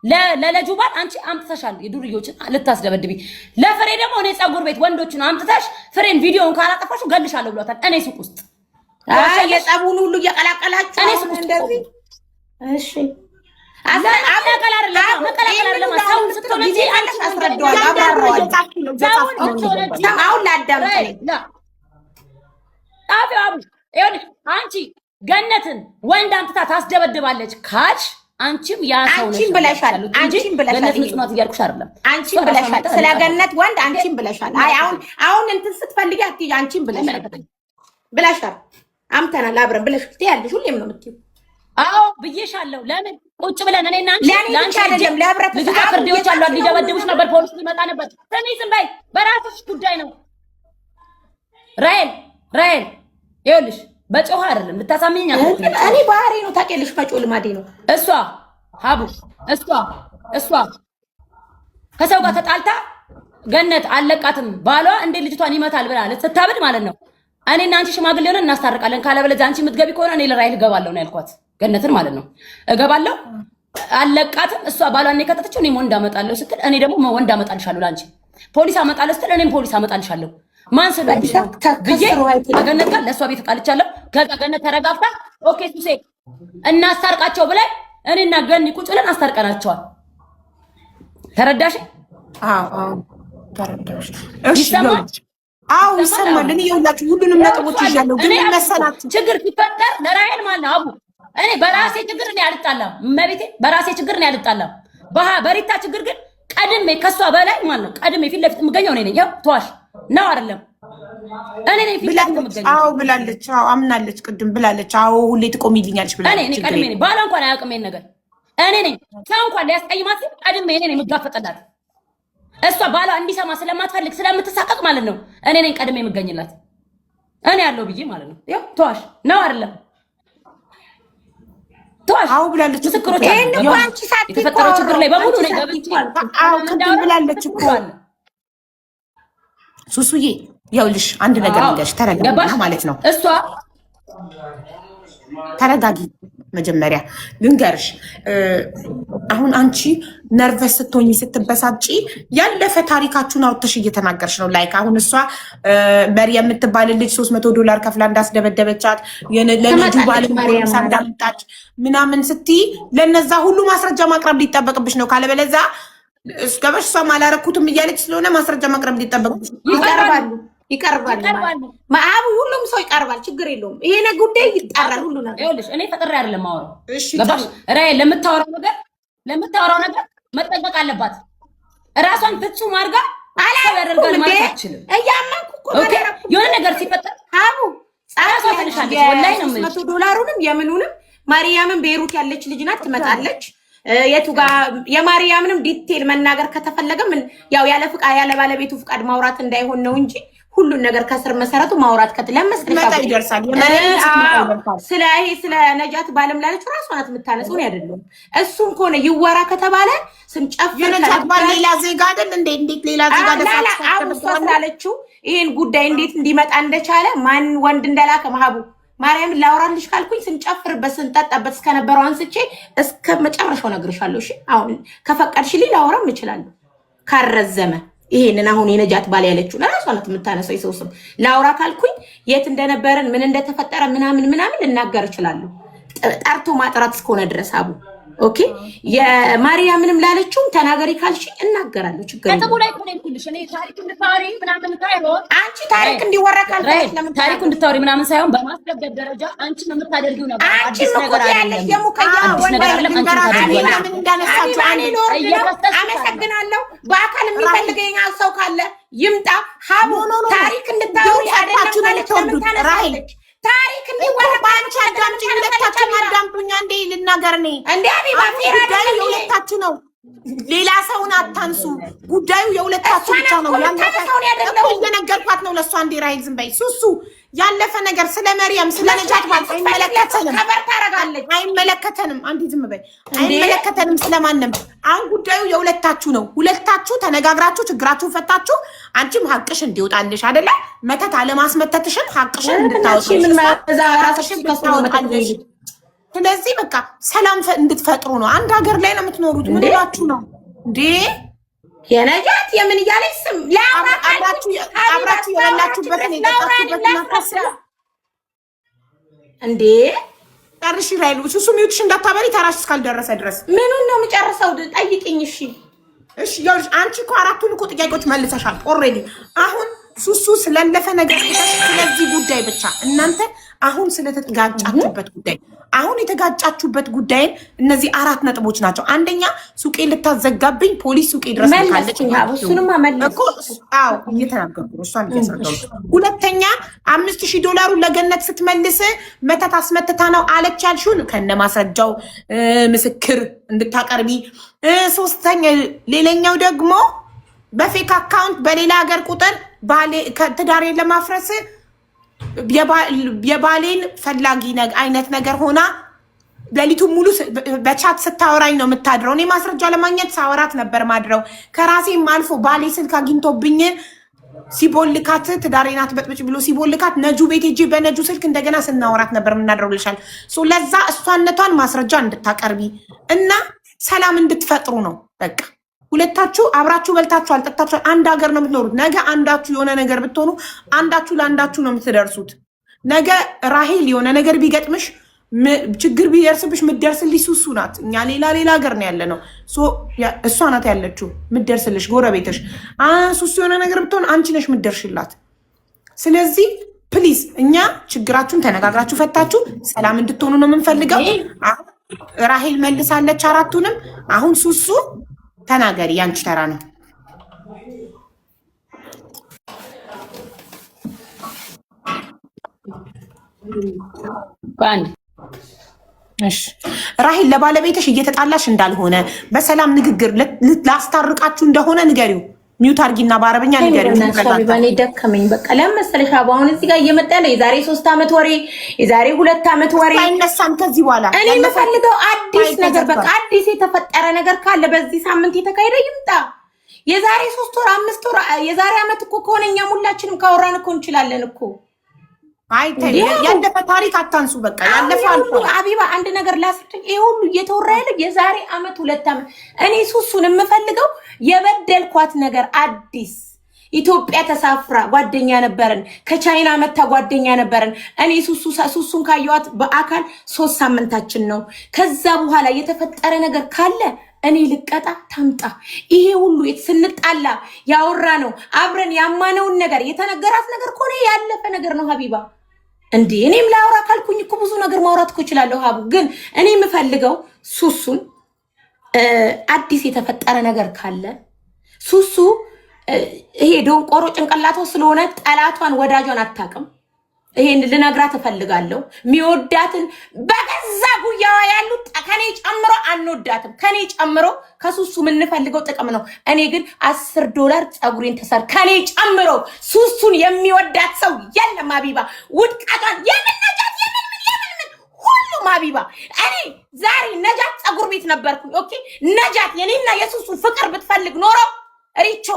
ለለጁባል አንቺ አምጥተሻል የዱርዮችን ልታስደበድቢ። ለፍሬ ደግሞ እኔ ፀጉር ቤት ወንዶችን አምጥተሽ ፍሬን ቪዲዮን ካላጠፋሽ ገልሻለሁ ብሏታል። እኔ ሱቅ ውስጥ የጸቡን ሁሉ እየቀላቀላችሁ እኔ ሱቅ ውስጥ እንደዚህ እሺ አመቀላር ለማ ሳውንድ ስትሆን እንጂ አንቺ አስረዳው አሁን ላዳምጥ ጣፊው ይኸውልሽ አንቺ ገነትን ወንድ አምጥታ ታስደበድባለች ካልሽ አንቺም ያ ሰው ነሽ። አንቺም ብለሻል። አንቺም ብለሻል። ገነት ንጹህ እያልኩሽ አይደለም። አንቺም ብለሻል። ስለ ገነት ወንድ አንቺም ብለሻል። አይ አሁን እንትን ስትፈልጊ አትይ። አንቺም ብለሻል። አምተናል አብረን ብለሻል። ትያለሽ ሁሌም ነው የምትይው። አዎ ብዬሻለሁ። ለምን ቁጭ ብለን እኔና አንቺ ለአንቺ አይደለም ለህብረት ልጅ ፍርዴዎች አሉ። ሊደበድቡሽ ነበር፣ ፖሊስ ሊመጣ ነበር። ስሚ ዝም በይ፣ በራስሽ ጉዳይ ነው። ራይል ይኸውልሽ በጮህ አይደለም ልታሳምኚኝ አትሞክሪ። እኔ ባህሪ ነው ታውቂያለሽ፣ መጮህ ልማዴ ነው። እሷ ሀቡ እሷ ከሰው ጋር ተጣልታ ገነት አለቃትም ባሏ እንዴ ልጅቷን ይመታል ብላ ስታብድ ማለት ነው። እኔና አንቺ ሽማግሌ ሆነን እናስታርቃለን፣ ካለበለዚያ አንቺ የምትገቢ ከሆነ እኔ ለራይል እገባለሁ ነው ያልኳት። ገነትን ማለት ነው እገባለሁ አለቃትም። እሷ ባሏን የከተተችው እኔም ወንድ አመጣለሁ ስትል እኔ ደግሞ ወንድ አመጣልሻለሁ ለአንቺ ፖሊስ አመጣለሁ ስትል እኔም ፖሊስ አመጣልሻለሁ። ማን ስለብሽ ብዬ ገነት ጋር ለእሷ ቤት ቃልቻለሁ። ከዛ ገነት ተረጋግታ ኦኬ ሱሴ እናስታርቃቸው ብለን እኔና ገኒ ቁጭ ብለን አስታርቀናቸዋል። ተረዳሽ? አዎ ተረዳሽ። አዎ ይሰማል። እኔ ይኸውላችሁ ሁሉንም ነጥቦች ይዣለሁ። ግን መሰላችሁ ችግር ሲፈጠር ለራይል ማለት ነው አቡ እኔ በራሴ ችግር እኔ አልጣላም። መቤቴ በራሴ ችግር እኔ አልጣላም። በሪታ ችግር ግን ቀድሜ ከሷ በላይ ማለት ነው ቀድሜ ፊት ለፊት የምገኘው እኔ ነኝ። ያው ተዋሽ ነው አይደለም? እኔ ነኝ ፊት ለፊት የምገኘው። አዎ ብላለች። አዎ አምናለች። ቅድም ብላለች። አዎ ሁሌ ትቆሚልኛለች ብላለች። እኔ ቀድሜ ነኝ። ባሏ እንኳን አያውቅም ይሄን ነገር። እኔ ነኝ ሰው እንኳን ሊያስቀይማት ቀድሜ እኔ ነኝ የምጋፈጥላት። እሷ ባሏ እንዲሰማ ስለማትፈልግ ስለምትሳቀቅ ማለት ነው እኔ ነኝ ቀድሜ የምገኝላት። እኔ ያለው ብዬ ማለት ነው። ያው ተዋሽ ነው አይደለም? አዎ ብላለች። ምስክሮች የተፈጠረው ችግር ላይ በሙሉ ነው ገብቼ አዎ ቅድም ብላለች እኮ ሱሱዬ። ይኸውልሽ አንድ ነገር ልንገርሽ፣ ተረጋጊ ማለት ነው። እሷ ተረጋጊ መጀመሪያ ልንገርሽ። አሁን አንቺ ነርቨስ ስትሆኚ ስትበሳጪ ያለፈ ታሪካችሁን አውጥተሽ እየተናገርሽ ነው። ላይክ አሁን እሷ መሪ የምትባል ልጅ $300 ከፍላ እንዳስደበደበቻት ለልጁ ባል እንዳመጣች ምናምን ስትይ ለነዛ ሁሉ ማስረጃ ማቅረብ ሊጠበቅብሽ ነው። ካለበለዛ እስከበሽ እሷ አላረኩትም እያለች ስለሆነ ማስረጃ ማቅረብ ሊጠበቅብሽ ይቀርባል። ማአቡ ሁሉም ሰው ይቀርባል፣ ችግር የለውም። ይሄ ጉዳይ ይጣራል። ሁሉ ነገር ይኸውልሽ እኔ ፈጥሬ አይደለም ማወራው። እሺ ገባሽ? ራይ ለምታወራው ነገር መጠንቀቅ አለባት። እራሷን ፍጹም አድርጋ ያደርጋል ማለት አትችልም። እያመንኩ እኮ የሆነ ነገር ሲፈጠር አቡ ጻራሷ ትንሻለች። ወላሂ ነው የምልሽ። $100ንም የምኑንም ማርያምን ቤይሩት ያለች ልጅ ናት፣ ትመጣለች። የቱ ጋር የማርያምንም ዲቴል መናገር ከተፈለገ ምን ያው ያለ ባለቤቱ ፍቃድ ማውራት እንዳይሆን ነው እንጂ ሁሉን ነገር ከስር መሰረቱ ማውራት ከተለመስ ይደርሳል። ስለ ነጃት ባለም ላለች ራሷ ናት የምታነሳው ነው አይደለም። እሱም ከሆነ ይወራ ከተባለ ስንጨፍር ነጃት ባል ሌላ ዜጋ አይደል እንዴ? እንዴት ሌላ ዜጋ ደፋለችው? ይሄን ጉዳይ እንዴት እንዲመጣ እንደቻለ ማን ወንድ እንደላከ ማህቡ ማርያም ላውራልሽ ካልኩኝ ስንጨፍርበት ስንጠጣበት እስከነበረው አንስቼ እስከ መጨረሻው ነግርሻለሁ። እሺ አሁን ከፈቀድሽልኝ ላውራም እችላለሁ ካረዘመ። ይሄንን አሁን የነጃት ባል ያለችው ለራሷ ናት የምታነሳው። የሰው ስም ላውራ ካልኩኝ የት እንደነበረን ምን እንደተፈጠረ ምናምን ልናገር እችላለሁ፣ ጠርቶ ማጥራት እስከሆነ ድረስ አቡ ኦኬ። የማርያምንም ላለችው ተናገሪ ካልሽ እናገራለሁ፣ ችግር የለም። ከተቦላይ ኮኔ ኩልሽ እኔ ታሪክ እንድታወሪ ምናምን ሳይሆን አንቺ ታሪክ እንዲወራ ካልሽ ለምን ታሪክ እንድታወሪ ምናምን ሳይሆን በማስደገፍ ደረጃ አንቺ የምታደርጊው ነገር አዲስ ነገር ያለሽ የሙከያ አመሰግናለሁ። በአካል የሚፈልገኝ ሰው ካለ ይምጣ። ሀቡ ታሪክ እንድታወሪ አይደለም ማለት ነው። ራይልክ ታሪክ እንዲወራ ባንቺ አዳምጪ። ሁለታችን አዳምጡኛ እንዴ ልናገር ነኝ እንዴ አቢባ ጉዳዩ የሁለታችሁ ነው። ሌላ ሰውን አታንሱ። ጉዳዩ የሁለታችሁ ብቻ ነው። እየነገርኳት ነው ለእሷ እንዴ ራይል ዝም በይ ሱሱ። ያለፈ ነገር ስለ መርያም ስለ ነጃት ማለት አይመለከተንም። ከበር ታረጋለች። አይመለከተንም። አንዴ ዝም በይ። አይመለከተንም ስለማንም። አሁን ጉዳዩ የሁለታችሁ ነው። ሁለታችሁ ተነጋግራችሁ ችግራችሁን ፈታችሁ አንቺም ሀቅሽ እንዲወጣልሽ አይደለ? መተት አለማስመተትሽን ሀቅሽን እንድታወጪ ምን ማዛ ራስሽን ከስታወጣልሽ ስለዚህ በቃ ሰላም እንድትፈጥሩ ነው። አንድ ሀገር ላይ ነው የምትኖሩት። ምን ብላችሁ ነው እንዴ? የነጃት የምን እያለች ስም አብራችሁ የበላችሁበትን የጠጣችሁበትን አታስቡ እንዴ? ጨርሽ ይላሉ። ሱሱ ሚውትሽ እንዳታበሪ ተራሽ እስካልደረሰ ድረስ ምኑን ነው የምጨርሰው? ጠይቅኝ። እሺ እሺ። ያው አንቺ እኮ አራቱን እኮ ጥያቄዎች መልሰሻል ኦልሬዲ። አሁን ሱሱ ስለለፈ ነገር ስለዚህ ጉዳይ ብቻ እናንተ አሁን ስለተጋጫችሁበት ጉዳይ አሁን የተጋጫችሁበት ጉዳይን እነዚህ 4 ነጥቦች ናቸው። አንደኛ ሱቄ ልታዘጋብኝ ፖሊስ ሱቄ ድረስ ካለች እሱንማ መለስኩ። አዎ እየተናገርኩ ነው። እሷን እያስረዳሁ። ሁለተኛ $5000 ለገነት ስትመልስ መተት አስመትታ ነው አለች ያልሽውን ከነ ማስረጃው ምስክር እንድታቀርቢ። ሶስተኛ ሌላኛው ደግሞ በፌክ አካውንት በሌላ ሀገር ቁጥር ትዳሬን ለማፍረስ የባሌን ፈላጊ አይነት ነገር ሆና ሌሊቱን ሙሉ በቻት ስታወራኝ ነው የምታድረው። እኔ ማስረጃ ለማግኘት ሳወራት ነበር ማድረው። ከራሴም አልፎ ባሌ ስልክ አግኝቶብኝ ሲቦልካት ትዳሬን አትበጥብጭ ብሎ ሲቦልካት ነጁ ቤት ሄጄ በነጁ ስልክ እንደገና ስናወራት ነበር የምናድረው ልሻል። ለዛ እሷነቷን ማስረጃ እንድታቀርቢ እና ሰላም እንድትፈጥሩ ነው በቃ። ሁለታችሁ አብራችሁ በልታችሁ አልጠጣችሁ አንድ ሀገር ነው የምትኖሩት። ነገ አንዳችሁ የሆነ ነገር ብትሆኑ አንዳችሁ ለአንዳችሁ ነው የምትደርሱት። ነገ ራሄል የሆነ ነገር ቢገጥምሽ ችግር ቢደርስብሽ ምትደርስልሽ ሱሱ ናት። እኛ ሌላ ሀገር ነው ያለ ነው። እሷ ናት ያለችው ምትደርስልሽ ጎረቤትሽ። ሱሱ የሆነ ነገር ብትሆን አንቺ ነሽ ምትደርሽላት። ስለዚህ ፕሊዝ እኛ ችግራችሁን ተነጋግራችሁ ፈታችሁ ሰላም እንድትሆኑ ነው የምንፈልገው። ራሄል መልሳለች 4ቱንም። አሁን ሱሱ ተናገሪ፣ ያንቺ ተራ ነው። ራሄል ለባለቤትሽ እየተጣላሽ እንዳልሆነ በሰላም ንግግር ላስታርቃችሁ እንደሆነ ንገሪው። ሚውት አርጊና በአረብኛ ንገሪው። ባኔ ደከመኝ በቃ። ለምን መሰለሽ አሁን እዚህ ጋር እየመጣ ያለው የዛሬ 3 ዓመት ወሬ፣ የዛሬ 2 ዓመት ወሬ አይነሳም ከዚህ በኋላ። እኔ የምፈልገው አዲስ ነገር በቃ አዲስ የተፈጠረ ነገር ካለ በዚህ ሳምንት የተካሄደ ይምጣ። የዛሬ 3 ወር 5 ወር የዛሬ ዓመት እኮ ከሆነ እኛም ሁላችንም ካወራን እኮ እንችላለን እኮ። አይ ያለፈ ታሪክ አታንሱ በቃ። ያለፈ አልፎ አቢባ አንድ ነገር ላስረዳኝ። ይሄ ሁሉ እየተወራ ያለው የዛሬ ዓመት 2 ዓመት። እኔ ሱሱን የምፈልገው የበደልኳት ነገር አዲስ ኢትዮጵያ ተሳፍራ ጓደኛ ነበረን፣ ከቻይና መታ ጓደኛ ነበረን። እኔ ሱሱን ካየዋት በአካል 3 ሳምንታችን ነው። ከዛ በኋላ የተፈጠረ ነገር ካለ እኔ ልቀጣ ታምጣ። ይሄ ሁሉ ስንጣላ ያወራ ነው አብረን ያማነውን ነገር የተነገራት ነገር ከሆነ ያለፈ ነገር ነው ሀቢባ። እንዴ እኔም ላውራ ካልኩኝ እኮ ብዙ ነገር ማውራት እኮ እችላለሁ ሀቡ። ግን እኔ የምፈልገው ሱሱን አዲስ የተፈጠረ ነገር ካለ ሱሱ ይሄ ደንቆሮ ጭንቅላቷ ስለሆነ ጠላቷን ወዳጇን አታውቅም። ይሄን ልነግራት እፈልጋለሁ። የሚወዳትን በገዛ ጉያዋ ያሉት ከኔ ጨምሮ አንወዳትም። ከኔ ጨምሮ ከሱሱ የምንፈልገው ጥቅም ነው። እኔ ግን $10 ፀጉሬን ተሰር ከኔ ጨምሮ ሱሱን የሚወዳት ሰው የለም ሀቢባ። ውድቃቷን የምንነጃት የምን ሁሉም ሀቢባ። እኔ ዛሬ ነጃት ፀጉር ቤት ነበርኩኝ። ኦኬ ነጃት የኔና የሱሱን ፍቅር ብትፈልግ ኖሮ ሪቾ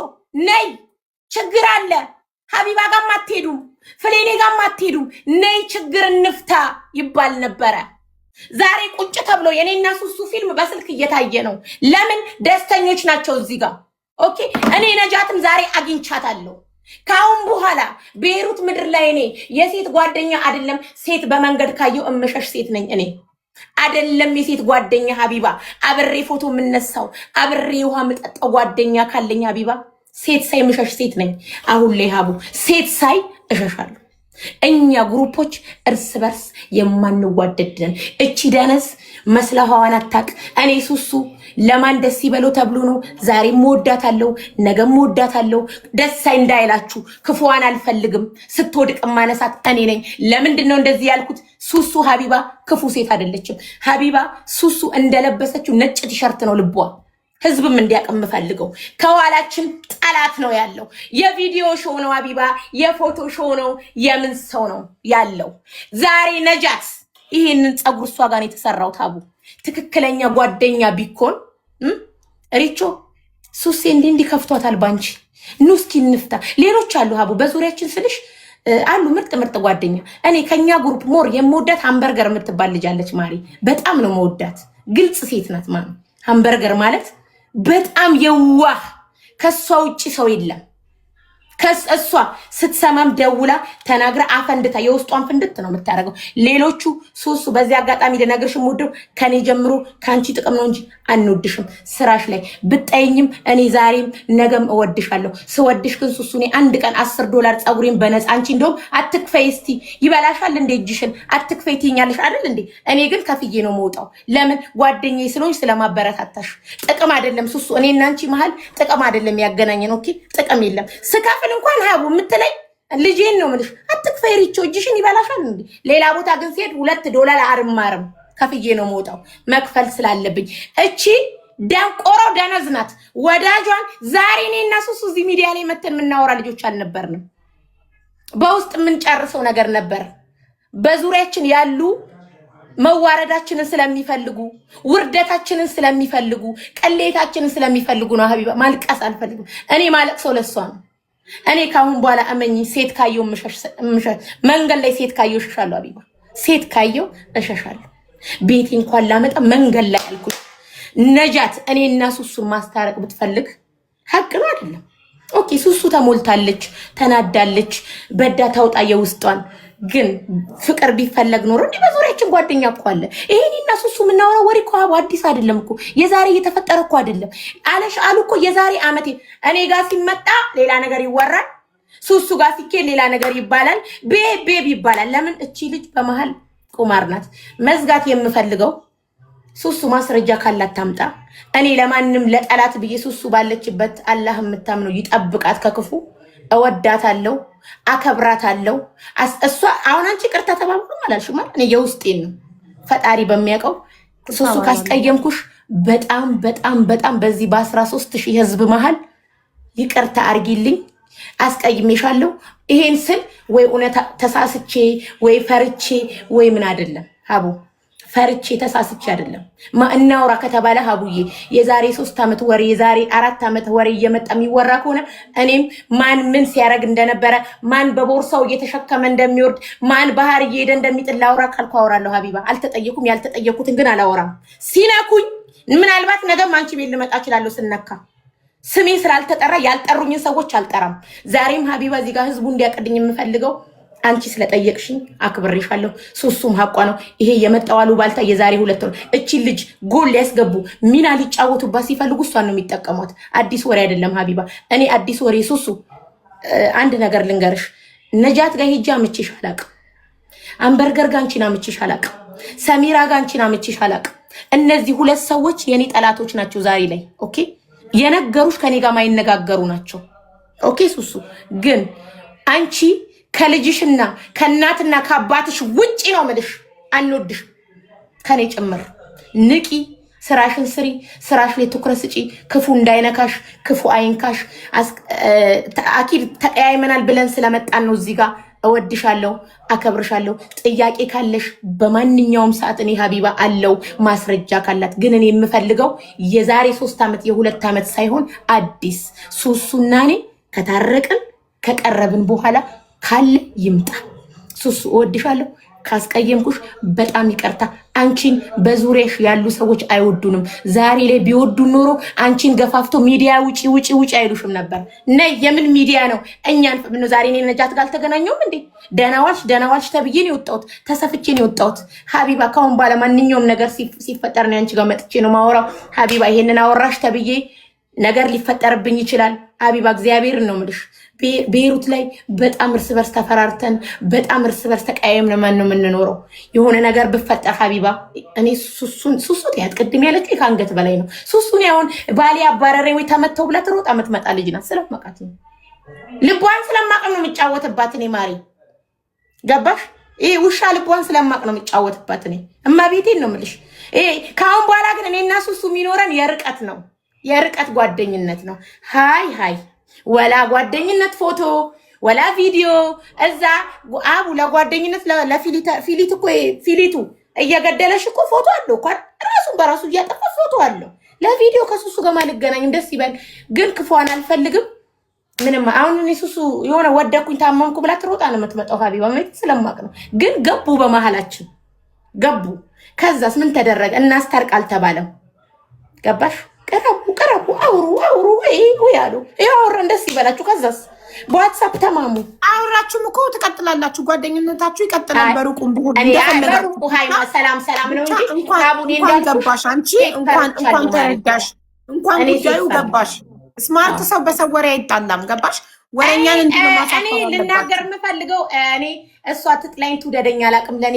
ነይ ችግር አለ ሀቢባ ጋር አትሄዱም፣ ፍሌኔ ጋር አትሄዱም፣ ነይ ችግር እንፍታ ይባል ነበረ። ዛሬ ቁጭ ተብሎ የኔና ሱሱ ፊልም በስልክ እየታየ ነው። ለምን ደስተኞች ናቸው እዚህ ጋር። ኦኬ እኔ ነጃትም ዛሬ አግኝቻታለሁ። ካሁን በኋላ ቤሩት ምድር ላይ እኔ የሴት ጓደኛ አይደለም ሴት በመንገድ ካየው እምሸሽ ሴት ነኝ እኔ አይደለም የሴት ጓደኛ ሀቢባ። አብሬ ፎቶ የምነሳው አብሬ ውሃ የምጠጣው ጓደኛ ካለኝ ሀቢባ ሴት ሳይ ምሸሽ ሴት ነኝ። አሁን ላይ ሀቡ ሴት ሳይ እሸሻለሁ። እኛ ግሩፖች እርስ በርስ የማንዋደድን። እቺ ደነስ መስለሃዋን አታቅ። እኔ ሱሱ ለማን ደስ ይበለው ተብሎ ነው ዛሬ እወዳታለሁ ነገም እወዳታለሁ። ደስ እንዳይላችሁ ክፉዋን አልፈልግም። ስትወድቅ ማነሳት እኔ ነኝ። ለምንድን ነው እንደዚህ ያልኩት? ሱሱ ሀቢባ ክፉ ሴት አይደለችም። ሀቢባ ሱሱ እንደለበሰችው ነጭ ቲሸርት ነው ልቧ። ህዝብም እንዲያቀም ፈልገው ከኋላችን ጠላት ነው ያለው። የቪዲዮ ሾው ነው ሀቢባ፣ የፎቶ ሾው ነው። የምን ሰው ነው ያለው? ዛሬ ነጃት ይሄንን ፀጉር እሷ ጋር የተሰራው ታቡ ትክክለኛ ጓደኛ ቢኮን ሪቾ ሱሴ እንዲህ ከፍቷታል ባንቺ። ኑ እስኪ እንፍታ። ሌሎች አሉ ሀቡ በዙሪያችን ስልሽ አሉ ምርጥ ጓደኛ። እኔ ከኛ ግሩፕ ሞር የምወዳት ሃምበርገር የምትባል ልጅ አለች ማሪ። በጣም ነው መወዳት። ግልጽ ሴት ናት ማሚ። ሃምበርገር ማለት በጣም የዋህ ከሷ ውጪ ሰው የለም። ከሷ ስትሰማም ደውላ ተናግራ አፈንድታ የውስጧን ፍንድት ነው የምታደርገው። ሌሎቹ ሱሱ በዚህ አጋጣሚ ልነግርሽ የምወደው ከኔ ጀምሮ ከአንቺ ጥቅም ነው እንጂ አንወድሽም። ስራሽ ላይ ብጠይኝም እኔ ዛሬም ነገም እወድሻለሁ። ስወድሽ ግን ሱሱ እኔ አንድ ቀን $10 ፀጉሬን በነፃ አንቺ እንደውም አትክፈይ እስቲ ይበላሻል እንደ እጅሽን አትክፈይ ትይኛለሽ አይደል እንዴ? እኔ ግን ከፍዬ ነው የምወጣው። ለምን ጓደኛዬ ስለሆንሽ ስለማበረታታሽ። ጥቅም አይደለም ሱሱ እኔና አንቺ መሀል ጥቅም አይደለም ያገናኘን። ኦኬ ጥቅም የለም ስከፍል እንኳን ሀቡ የምትለኝ ልጄን ነው የምልሽ። አትክፈይ ሪቾ እጅሽን ይበላሻል እንዴ? ሌላ ቦታ ግን ሲሄድ $2 አርማርም ከፍዬ ነው የምወጣው መክፈል ስላለብኝ። እቺ ደንቆሮ ደነዝ ናት። ወዳጇን ዛሬ እኔና ሱሱ እዚህ ሚዲያ ላይ መተን የምናወራ ልጆች አልነበርንም። በውስጥ የምንጨርሰው ነገር ነበር። በዙሪያችን ያሉ መዋረዳችንን ስለሚፈልጉ ውርደታችንን ስለሚፈልጉ ቅሌታችንን ስለሚፈልጉ ነው። ሀቢባ ማልቀስ አልፈልግም። እኔ ማለቅሰው ለሷ ነው። እኔ ካሁን በኋላ እመኝ ሴት ካየው መንገድ ላይ ሴት ካየው እሸሻለሁ። ሀቢባ ሴት ካየው እሸሻለሁ። ቤቴ እንኳን ላመጣ መንገድ ላይ አልኩኝ። ነጃት እኔ እና ሱሱን ማስታረቅ ብትፈልግ ሀቅ ነው አይደለም? ኦኬ ሱሱ ተሞልታለች፣ ተናዳለች፣ በዳ ታውጣ የውስጧን። ግን ፍቅር ቢፈለግ ኖሮ እንዴ በዙሪያችን ጓደኛ እኮ አለ። ይሄንና ሱሱ የምናወራው ወሬ እኮ አዲስ አይደለም እኮ የዛሬ እየተፈጠረ እኮ አይደለም። አለሽ አሉ እኮ የዛሬ ዓመት እኔ ጋር ሲመጣ ሌላ ነገር ይወራል፣ ሱሱ ጋር ሲኬድ ሌላ ነገር ይባላል፣ ቤብ ይባላል። ለምን እቺ ልጅ በመሃል ቁማር ናት። መዝጋት የምፈልገው ሱሱ ማስረጃ ካላት ታምጣ። እኔ ለማንም ለጠላት ብዬ ሱሱ ባለችበት አላህ የምታምነው ይጠብቃት ከክፉ። እወዳታለሁ፣ አከብራታለሁ። እሷ አሁን አንቺ ቅርታ ተባብሩ አላልሽም ማለት እኔ የውስጤን ነው ፈጣሪ በሚያውቀው። ሱሱ ካስቀየምኩሽ በጣም በዚህ በ13,000 ህዝብ መሃል ይቅርታ አርጊልኝ፣ አስቀይሜሻለሁ። ይሄን ስል ወይ እውነት ተሳስቼ ወይ ፈርቼ ወይ ምን አይደለም ሀቡ ፈርቼ ተሳስቼ አይደለም። እናውራ ከተባለ ሀቡዬ የዛሬ 3 ዓመት ወሬ የዛሬ 4 ዓመት ወሬ እየመጣ የሚወራ ከሆነ እኔም ማን ምን ሲያደርግ እንደነበረ ማን በቦርሳው እየተሸከመ እንደሚወርድ ማን ባህር እየሄደ እንደሚጥል ላውራ ካልኩ አወራለሁ። ሀቢባ አልተጠየኩም። ያልተጠየኩትን ግን አላወራም። ሲነኩኝ ምናልባት ነገም አንቺ ቤት ልመጣ እችላለሁ። ስነካ ስሜ ስላልተጠራ ያልጠሩኝን ሰዎች አልጠራም። ዛሬም ሀቢባ እዚህ ጋር ህዝቡ እንዲያቀድኝ የምፈልገው አንቺ ስለጠየቅሽኝ አክብሬሻለሁ። ሱሱም ሀቋ ነው። ይሄ የመጣው አሉባልታ የዛሬ 2 ወር እቺ ልጅ ጎል ሊያስገቡ ሚና ሊጫወቱባት ሲፈልጉ እሷን ነው የሚጠቀሟት። አዲስ ወሬ አይደለም ሀቢባ። እኔ አዲስ ወሬ ሱሱ አንድ ነገር ልንገርሽ። ነጃት ጋር ሄጄ አምቼሽ አላቅም። አንበርገር ጋር አንቺን አምቼሽ አላቅም። ሰሚራ ጋር አንቺን አምቼሽ አላቅም። እነዚህ 2 ሰዎች የኔ ጠላቶች ናቸው ዛሬ ላይ። ኦኬ የነገሩሽ ከኔ ጋር ማይነጋገሩ ናቸው። ኦኬ ሱሱ ግን አንቺ ከልጅሽና ከእናትና ከአባትሽ ውጪ ነው ምልሽ። አንወድሽ ከኔ ጭምር። ንቂ፣ ስራሽን ስሪ፣ ስራሽ ላይ ትኩረት ስጪ። ክፉ እንዳይነካሽ፣ ክፉ አይንካሽ። አኪድ ተቀያይመናል ብለን ስለመጣን ነው እዚህ ጋር። እወድሻለሁ፣ አከብርሻለሁ። ጥያቄ ካለሽ በማንኛውም ሰዓት እኔ ሀቢባ አለው ማስረጃ ካላት። ግን እኔ የምፈልገው የዛሬ 3 ዓመት የ2 ዓመት ሳይሆን አዲስ ሱሱና እኔ ከታረቅን ከቀረብን በኋላ ካለ ይምጣ። ሱሱ እወድሻለሁ። ካስቀየምኩሽ በጣም ይቅርታ። አንቺን በዙሪያሽ ያሉ ሰዎች አይወዱንም። ዛሬ ላይ ቢወዱ ኖሮ አንቺን ገፋፍቶ ሚዲያ ውጪ አይሉሽም ነበር። ነይ የምን ሚዲያ ነው? እኛን ነው ዛሬ እኔ ነጃት ጋር አልተገናኘሁም እንዴ? ደናዋልሽ ተብዬ ነው የወጣሁት፣ ተሰፍቼ ነው የወጣሁት። ሀቢባ ካሁን በኋላ ማንኛውም ነገር ሲፈጠር ነው አንቺ ጋር መጥቼ ነው ማወራው። ሀቢባ ይሄንን አወራሽ ተብዬ ነገር ሊፈጠርብኝ ይችላል። ሀቢባ እግዚአብሔርን ነው የምልሽ። ቤይሩት ላይ በጣም እርስ በርስ ተፈራርተን በጣም እርስ በርስ ተቀያየምን ማን ነው የምንኖረው? የሆነ ነገር ብፈጠር ሀቢባ እኔ ሱሱን ያትቀድም ያለች ከአንገት በላይ ነው። ሱሱን ያውን ባሌ አባረሬ ወይ ተመተው ብላ ትሮጣ የምትመጣ ልጅ ናት። ስለማውቃት ነው ልቧን ስለማቅ ነው የምጫወትባት። እኔ ማሪ ገባሽ? ይሄ ውሻ ልቧን ስለማቅ ነው የምጫወትባት። እኔ እማቤቴን ነው የምልሽ። ይሄ ከአሁን በኋላ ግን እኔና ሱሱ የሚኖረን የርቀት ነው፣ የርቀት ጓደኝነት ነው። ሃይ ወላ ጓደኝነት ፎቶ ወላ ቪዲዮ እዛ አቡ ለጓደኝነት ለፊሊት እኮ ፊሊቱ እየገደለሽ እኮ ፎቶ አለው እኮ ራሱን በራሱ እያጠፋ ፎቶ አለው። ለቪዲዮ ከሱሱ ጋር ማልገናኝ ደስ ይበል። ግን ክፉዋን አልፈልግም። ምንም አሁን እኔ ሱሱ የሆነ ወደኩኝ ታመምኩ ብላ ትሮጣ ነው የምትመጣው። ሀቢባ ማለት ስለማቅ ነው። ግን ገቡ በመሃላችን ገቡ። ከዛስ ምን ተደረገ? እናስታርቅ አልተባለም። ገባሽ? ቀረቡ አውሩ ያሉ ይኸው አወራን። ደስ ይበላችሁ። ከዛስ በዋትሳፕ ተማሙ። አወራችሁም እኮ ትቀጥላላችሁ። ጓደኝነታችሁ ይቀጥላል። በሩቁም ቢሆን በሩቁ ሃይማ ሰላም ነው እንጂ እንኳን ገባሽ አንቺ እንኳን ተረዳሽ፣ እንኳን ጉዳዩ ገባሽ። ስማርት ሰው በሰው ወሬ አይጣላም። ገባሽ? ወሬኛን እንዲህ ነው ማሳፈር። እኔ ልናገር የምፈልገው እኔ እሷ ትጥላኝ ትውደደኝ አላውቅም። ለኔ